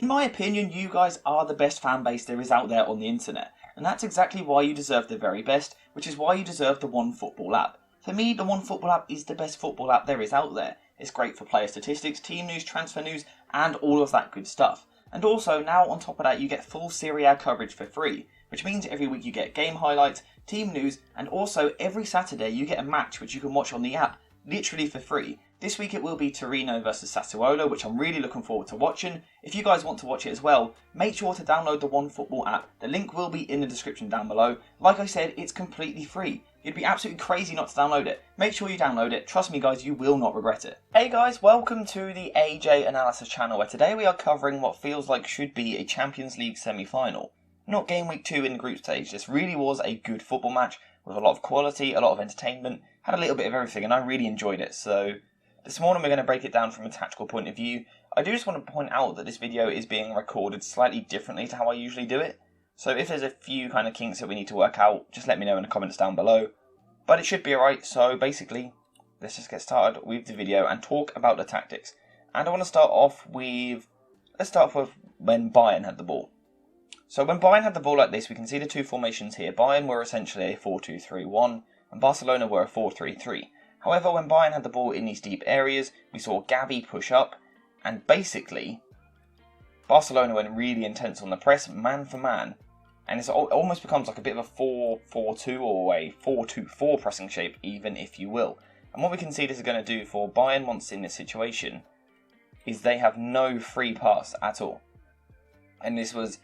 In my opinion, you guys are the best fan base there is out there on the internet, and that's exactly why you deserve the very best, which is why you deserve the OneFootball app. For me, the OneFootball app is the best football app there is out there. It's great for player statistics, team news, transfer news, and all of that good stuff. And also, now on top of that, you get full Serie A coverage for free, which means every week you get game highlights, team news, and also every Saturday you get a match which you can watch on the app, literally for free. This week it will be Torino versus Sassuolo, which I'm really looking forward to watching. If you guys want to watch it as well, make sure to download the OneFootball app. The link will be in the description down below. Like I said, it's completely free. You'd be absolutely crazy not to download it. Make sure you download it. Trust me guys, you will not regret it. Hey guys, welcome to the AJ Analysis channel, where today we are covering what feels like should be a Champions League semi-final. Not game week 2 in the group stage. This really was a good football match with a lot of quality, a lot of entertainment, had a little bit of everything, and I really enjoyed it. So this morning we're going to break it down from a tactical point of view. I do just want to point out that this video is being recorded slightly differently to how I usually do it. So if there's a few kind of kinks that we need to work out, just let me know in the comments down below. But it should be alright, so basically, let's just get started with the video and talk about the tactics. And I want to start off with, when Bayern had the ball. So when Bayern had the ball like this, we can see the two formations here. Bayern were essentially a 4-2-3-1, and Barcelona were a 4-3-3. However, when Bayern had the ball in these deep areas, we saw Gavi push up, and basically, Barcelona went really intense on the press, man for man, and it almost becomes like a bit of a 4-4-2 or a 4-2-4 pressing shape, even, if you will. And what we can see this is going to do for Bayern once in this situation is they have no free pass at all. And this was,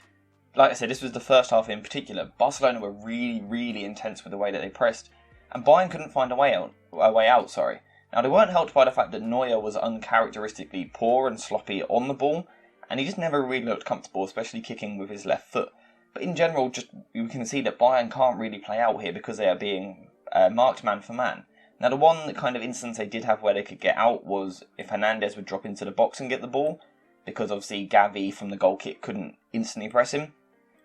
like I said, this was the first half in particular. Barcelona were really intense with the way that they pressed, and Bayern couldn't find a way out. Now, they weren't helped by the fact that Neuer was uncharacteristically poor and sloppy on the ball, and he just never really looked comfortable, especially kicking with his left foot. But in general, you can see that Bayern can't really play out here because they are being marked man for man. Now, the one kind of instance they did have where they could get out was if Hernandez would drop into the box and get the ball, because obviously Gavi from the goal kick couldn't instantly press him.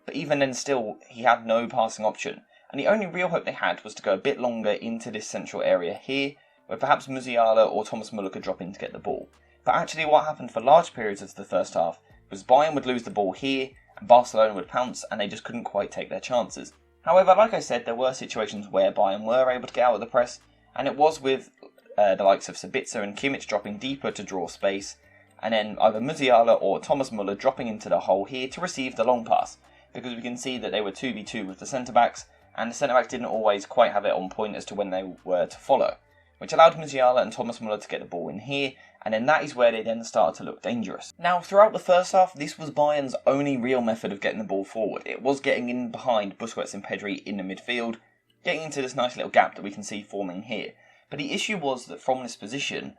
But even then still, he had no passing option. And the only real hope they had was to go a bit longer into this central area here, where perhaps Musiala or Thomas Müller could drop in to get the ball. But actually what happened for large periods of the first half was Bayern would lose the ball here, and Barcelona would pounce, and they just couldn't quite take their chances. However, like I said, there were situations where Bayern were able to get out of the press, and it was with the likes of Sabitzer and Kimmich dropping deeper to draw space, and then either Musiala or Thomas Müller dropping into the hole here to receive the long pass, because we can see that they were 2v2 with the centre-backs, and the centre-backs didn't always quite have it on point as to when they were to follow, which allowed Musiala and Thomas Müller to get the ball in here, and then that is where they then started to look dangerous. Now, throughout the first half, this was Bayern's only real method of getting the ball forward. It was getting in behind Busquets and Pedri in the midfield, getting into this nice little gap that we can see forming here. But the issue was that from this position,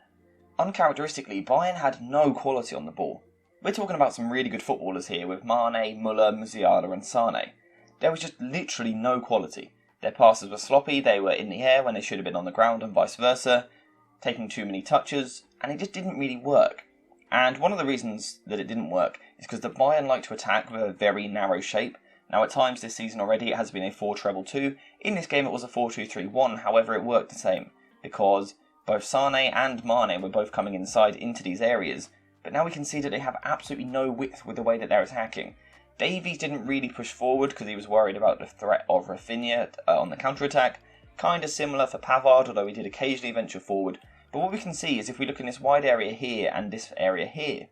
uncharacteristically, Bayern had no quality on the ball. We're talking about some really good footballers here with Mane, Müller, Musiala and Sane. There was just literally no quality. Their passes were sloppy, they were in the air when they should have been on the ground and vice versa, taking too many touches, and it just didn't really work. And one of the reasons that it didn't work is because the Bayern like to attack with a very narrow shape. Now at times this season already it has been a 4-3-2. In this game it was a 4-2-3-1, however it worked the same, because both Sane and Mane were both coming inside into these areas, but now we can see that they have absolutely no width with the way that they're attacking. Davies didn't really push forward because he was worried about the threat of Rafinha on the counter-attack. Kind of similar for Pavard, although he did occasionally venture forward. But what we can see is if we look in this wide area here and this area here,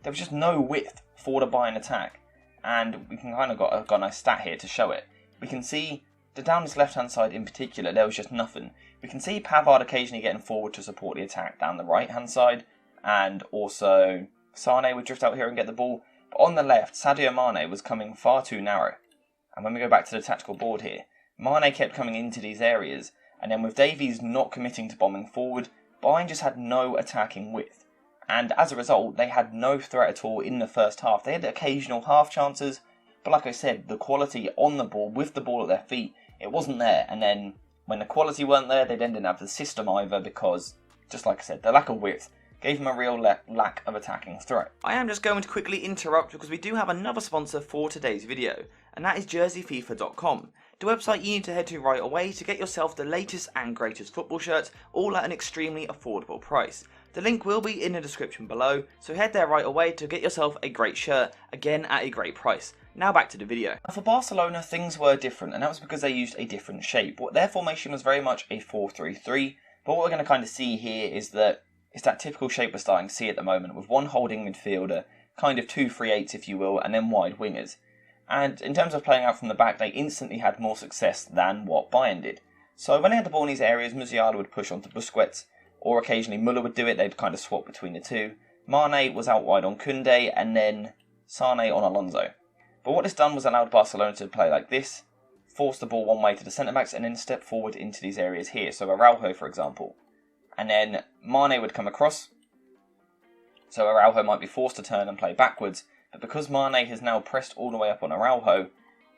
there was just no width for the Bayern attack. And we can kind of got a nice stat here to show it. We can see that down this left-hand side in particular, there was just nothing. We can see Pavard occasionally getting forward to support the attack down the right-hand side. And also Sane would drift out here and get the ball. But on the left, Sadio Mane was coming far too narrow. And when we go back to the tactical board here, Mane kept coming into these areas, and then with Davies not committing to bombing forward, Bayern just had no attacking width. And as a result, they had no threat at all in the first half. They had occasional half chances, but like I said, the quality on the ball, with the ball at their feet, it wasn't there. And then when the quality weren't there, they then didn't have the system either because, just like I said, the lack of width gave them a real lack of attacking threat. I am just going to quickly interrupt because we do have another sponsor for today's video, and that is JerseyFifa.com, the website you need to head to right away to get yourself the latest and greatest football shirts, all at an extremely affordable price. The link will be in the description below, so head there right away to get yourself a great shirt, again at a great price. Now back to the video. Now for Barcelona, things were different, and that was because they used a different shape. Their formation was very much a 4-3-3, but what we're going to kind of see here is that it's that typical shape we're starting to see at the moment, with one holding midfielder, kind of 2-3-8s if you will, and then wide wingers. And in terms of playing out from the back, they instantly had more success than what Bayern did. So when they had the ball in these areas, Musiala would push onto Busquets, or occasionally Muller would do it. They'd kind of swap between the two. Mane was out wide on Koundé, and then Sane on Alonso. But what this done was allowed Barcelona to play like this, force the ball one way to the centre-backs, and then step forward into these areas here. So Araujo, for example. And then Mane would come across, so Araujo might be forced to turn and play backwards. But because Mane has now pressed all the way up on Araujo,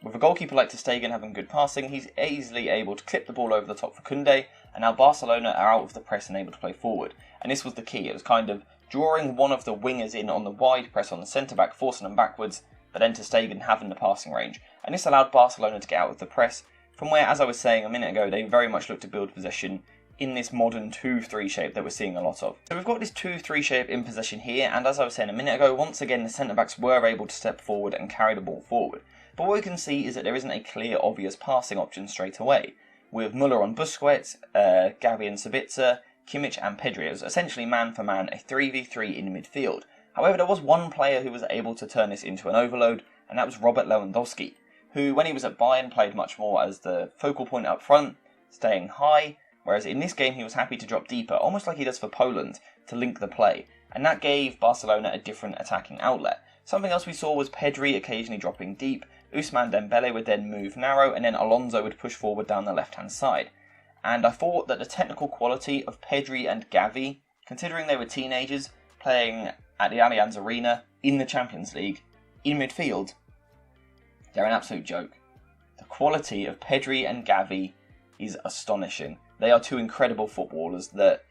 with a goalkeeper like ter Stegen having good passing, he's easily able to clip the ball over the top for Koundé, and now Barcelona are out of the press and able to play forward. And this was the key. It was kind of drawing one of the wingers in on the wide press on the centre-back, forcing them backwards, but then ter Stegen having the passing range. And this allowed Barcelona to get out of the press, from where, as I was saying a minute ago, they very much look to build possession in this modern 2-3 shape that we're seeing a lot of. So we've got this 2-3 shape in possession here, and as I was saying a minute ago, once again the centre-backs were able to step forward and carry the ball forward. But what we can see is that there isn't a clear, obvious passing option straight away. With Muller on Busquets, Gavi and Sabitzer, Kimmich and Pedri. It was essentially man for man, a 3v3 in midfield. However, there was one player who was able to turn this into an overload, and that was Robert Lewandowski, who when he was at Bayern played much more as the focal point up front, staying high, whereas in this game he was happy to drop deeper, almost like he does for Poland, to link the play. And that gave Barcelona a different attacking outlet. Something else we saw was Pedri occasionally dropping deep, Ousmane Dembele would then move narrow, and then Alonso would push forward down the left-hand side. And I thought that the technical quality of Pedri and Gavi, considering they were teenagers playing at the Allianz Arena in the Champions League, in midfield, they're an absolute joke. The quality of Pedri and Gavi is astonishing. They are two incredible footballers that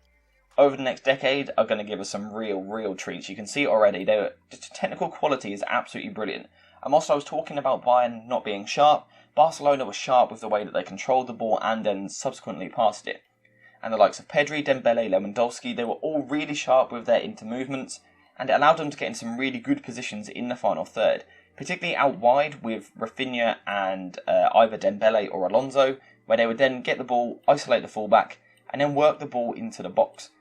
over the next decade are going to give us some real treats. You can see it already. The technical quality is absolutely brilliant. And whilst I was talking about Bayern not being sharp, Barcelona was sharp with the way that they controlled the ball and then subsequently passed it. And the likes of Pedri, Dembele, Lewandowski, they were all really sharp with their inter-movements, and it allowed them to get in some really good positions in the final third, particularly out wide with Rafinha and either Dembele or Alonso, where they would then get the ball, isolate the fullback, and then work the ball into the box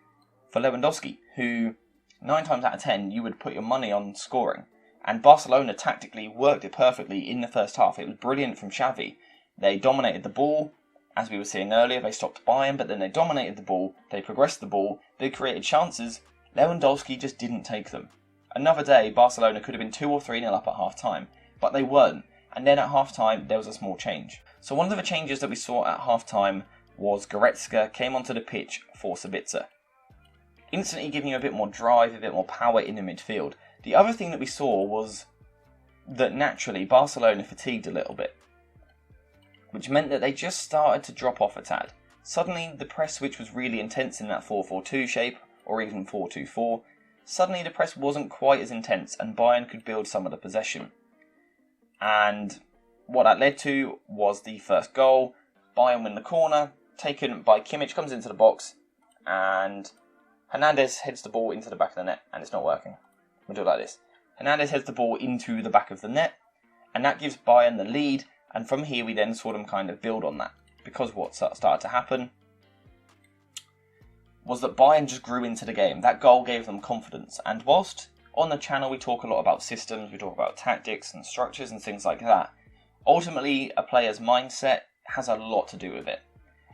for Lewandowski, who 9 times out of 10 you would put your money on scoring. And Barcelona tactically worked it perfectly in the first half. It was brilliant from Xavi. They dominated the ball, as we were seeing earlier. They stopped Bayern, but then they dominated the ball. They progressed the ball. They created chances. Lewandowski just didn't take them. Another day, Barcelona could have been 2 or 3-0 up at half-time, but they weren't. And then at half-time, there was a small change. So one of the changes that we saw at half-time was Goretzka came onto the pitch for Sabitzer, instantly giving you a bit more drive, a bit more power in the midfield. The other thing that we saw was that naturally Barcelona fatigued a little bit, which meant that they just started to drop off a tad. Suddenly the press, which was really intense in that 4-4-2 shape, or even 4-2-4, suddenly the press wasn't quite as intense and Bayern could build some of the possession. And what that led to was the first goal. Bayern win the corner, taken by Kimmich, comes into the box, and Hernandez heads the ball into the back of the net, and it's not working. We'll do it like this. Hernandez heads the ball into the back of the net, and that gives Bayern the lead, and from here we then saw them kind of build on that. Because what started to happen was that Bayern just grew into the game. That goal gave them confidence, and whilst on the channel we talk a lot about systems, we talk about tactics and structures and things like that, ultimately a player's mindset has a lot to do with it.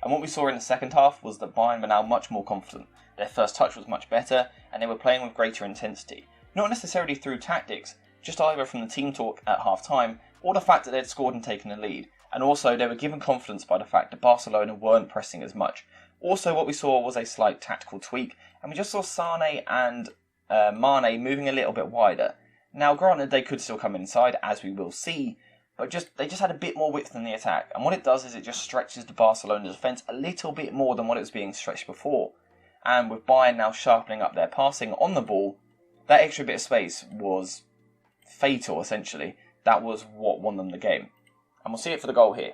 And what we saw in the second half was that Bayern were now much more confident. Their first touch was much better, and they were playing with greater intensity. Not necessarily through tactics, just either from the team talk at half-time, or the fact that they'd scored and taken the lead. And also, they were given confidence by the fact that Barcelona weren't pressing as much. Also, what we saw was a slight tactical tweak, and we just saw Sane and Mane moving a little bit wider. Now, granted, they could still come inside, as we will see, but they just had a bit more width in the attack. And what it does is it just stretches the Barcelona defence a little bit more than what it was being stretched before. And with Bayern now sharpening up their passing on the ball, that extra bit of space was fatal, essentially. That was what won them the game. And we'll see it for the goal here.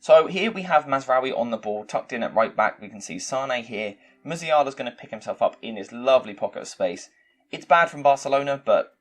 So here we have Mazraoui on the ball, tucked in at right back. We can see Sane here Musiala's going to pick himself up in this lovely pocket of space. It's bad from Barcelona, but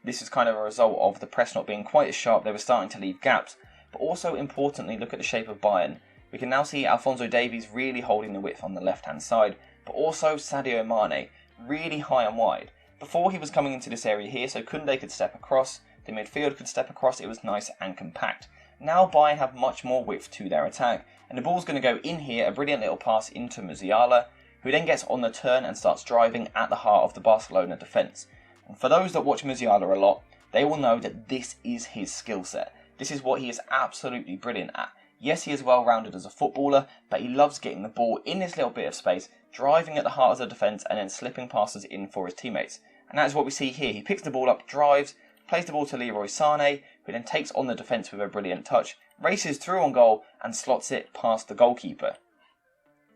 this is kind of a result of the press not being quite as sharp. They were starting to leave gaps. But also, importantly, look at the shape of Bayern. We can now see Alphonso Davies really holding the width on the left-hand side, but also Sadio Mane really high and wide. Before he was coming into this area here, so Koundé could step across, the midfield could step across, it was nice and compact. Now Bayern have much more width to their attack, and the ball's going to go in here, a brilliant little pass into Musiala, who then gets on the turn and starts driving at the heart of the Barcelona defence. And for those that watch Musiala a lot, they will know that this is his skill set. This is what he is absolutely brilliant at. Yes, he is well-rounded as a footballer, but he loves getting the ball in this little bit of space, driving at the heart of the defence and then slipping passes in for his teammates. And that is what we see here. He picks the ball up, drives, plays the ball to Leroy Sané, who then takes on the defence with a brilliant touch, races through on goal and slots it past the goalkeeper.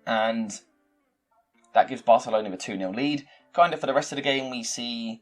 And that gives Barcelona the 2-0 lead. Kind of for the rest of the game, we see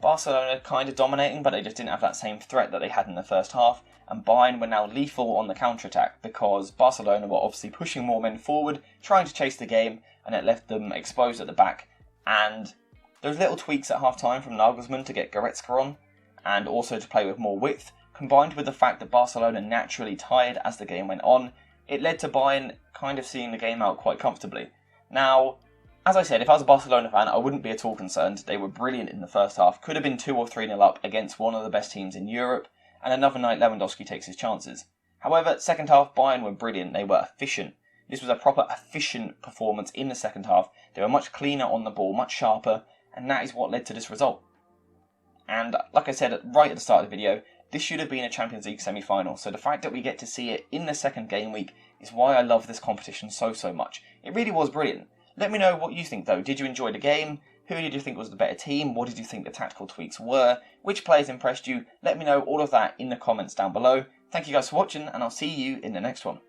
Barcelona kind of dominating, but they just didn't have that same threat that they had in the first half. And Bayern were now lethal on the counter-attack because Barcelona were obviously pushing more men forward, trying to chase the game, and it left them exposed at the back. And those little tweaks at half-time from Nagelsmann to get Goretzka on, and also to play with more width, combined with the fact that Barcelona naturally tired as the game went on, it led to Bayern kind of seeing the game out quite comfortably. Now, as I said, if I was a Barcelona fan, I wouldn't be at all concerned. They were brilliant in the first half. Could have been 2 or 3-0 up against one of the best teams in Europe. And another night Lewandowski takes his chances. However, second half, Bayern were brilliant. They were efficient. This was a proper efficient performance in the second half. They were much cleaner on the ball, much sharper. And that is what led to this result. And like I said right at the start of the video, this should have been a Champions League semi-final. So the fact that we get to see it in the second game week is why I love this competition so much. It really was brilliant. Let me know what you think though. Did you enjoy the game? Who did you think was the better team? What did you think the tactical tweaks were? Which players impressed you? Let me know all of that in the comments down below. Thank you guys for watching, and I'll see you in the next one.